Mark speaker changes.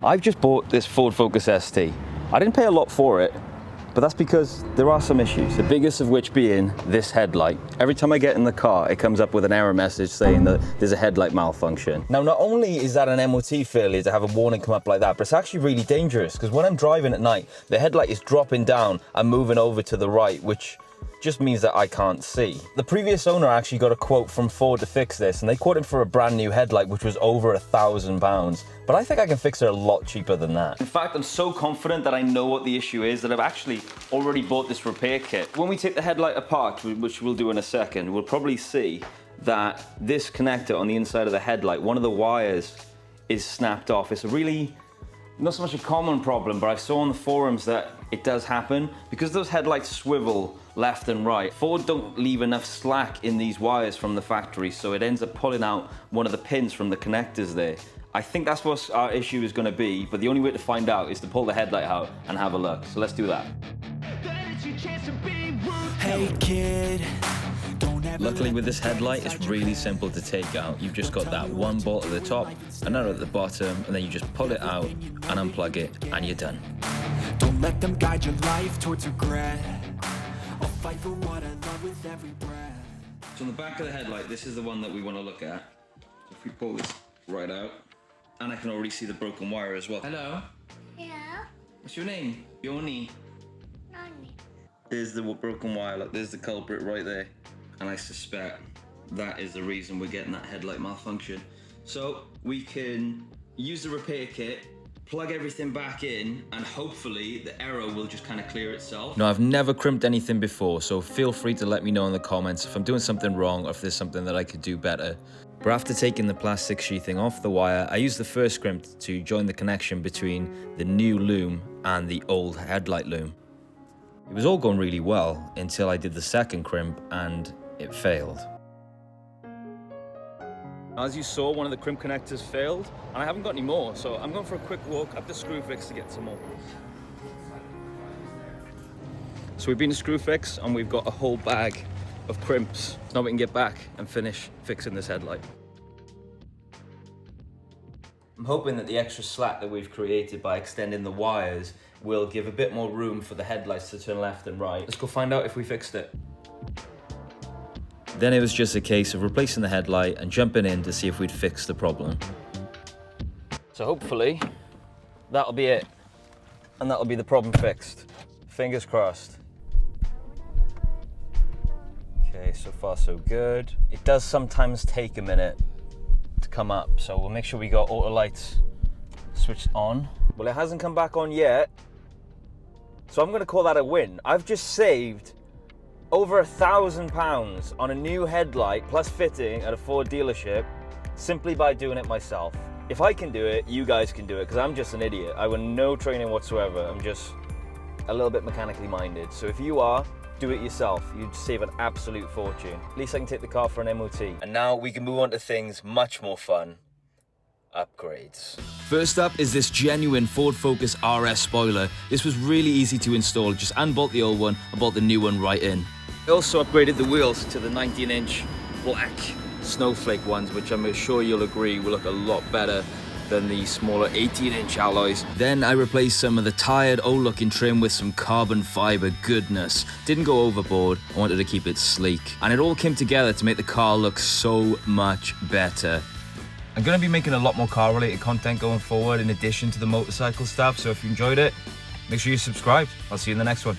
Speaker 1: I've just bought this Ford Focus ST. I didn't pay a lot for it, but that's because there are some issues, the biggest of which being this headlight. Every time I get in the car, it comes up with an error message saying that there's a headlight malfunction. Now, not only is that an MOT failure to have a warning come up like that, but it's actually really dangerous because when I'm driving at night, the headlight is dropping down and moving over to the right, which just means that I can't see. The previous owner actually got a quote from Ford to fix this, and they quoted for a brand new headlight, which was over £1,000. But I think I can fix it a lot cheaper than that. In fact, I'm so confident that I know what the issue is that I've actually already bought this repair kit. When we take the headlight apart, which we'll do in a second, we'll probably see that this connector on the inside of the headlight, one of the wires is snapped off. It's a really, not so much a common problem, but I saw on the forums that it does happen. Because those headlights swivel left and right, Ford don't leave enough slack in these wires from the factory, so it ends up pulling out one of the pins from the connectors there. I think that's what our issue is going to be, but the only way to find out is to pull the headlight out and have a look. So let's do that.
Speaker 2: Hey kid,
Speaker 1: Luckily with this headlight, it's really simple to take out. You've just got that one bolt at the top, another at the bottom, and then you just pull it out and unplug it, and you're done.
Speaker 2: don't let them guide your life towards regret. I'll fight for what I love with every breath.
Speaker 1: So on the back of the headlight, this is the one that we want to look at. So if we pull this right out, and I can already see the broken wire as well. Hello?
Speaker 3: Yeah,
Speaker 1: What's your name? Yoni.
Speaker 3: Nani.
Speaker 1: There's the broken wire, look, there's the culprit right there. And I suspect that is the reason we're getting that headlight malfunction. So we can use the repair kit, plug everything back in, and hopefully the error will just kind of clear itself. Now, I've never crimped anything before, so feel free to let me know in the comments if I'm doing something wrong or if there's something that I could do better. But after taking the plastic sheathing off the wire, I used the first crimp to join the connection between the new loom and the old headlight loom. It was all going really well until I did the second crimp and it failed. As you saw, one of the crimp connectors failed, and I haven't got any more, so I'm going for a quick walk up to Screwfix to get some more. So we've been to Screwfix and we've got a whole bag of crimps. Now we can get back and finish fixing this headlight. I'm hoping that the extra slack that we've created by extending the wires will give a bit more room for the headlights to turn left and right. Let's go find out if we fixed it. Then it was just a case of replacing the headlight and jumping in to see if we'd fixed the problem. So hopefully that'll be it, and that'll be the problem fixed. Fingers crossed. Okay, so far so good. It does sometimes take a minute to come up, so we'll make sure we got auto lights switched on. Well, it hasn't come back on yet, so I'm gonna call that a win. I've just saved over £1,000 on a new headlight plus fitting at a Ford dealership simply by doing it myself. If I can do it, you guys can do it, because I'm just an idiot. I want no training whatsoever. I'm just a little bit mechanically minded. So if you are, do it yourself. You'd save an absolute fortune. At least I can take the car for an MOT. And now we can move on to things much more fun. Upgrades. First up is this genuine Ford Focus RS spoiler. This was really easy to install. Just unbolt the old one and bolt the new one right in. I also upgraded the wheels to the 19-inch black snowflake ones, which I'm sure you'll agree will look a lot better than the smaller 18-inch alloys. Then I replaced some of the tired old looking trim with some carbon fiber goodness. Didn't go overboard, I wanted to keep it sleek. And it all came together to make the car look so much better. I'm going to be making a lot more car related content going forward in addition to the motorcycle stuff, so if you enjoyed it, make sure you subscribe. I'll see you in the next one.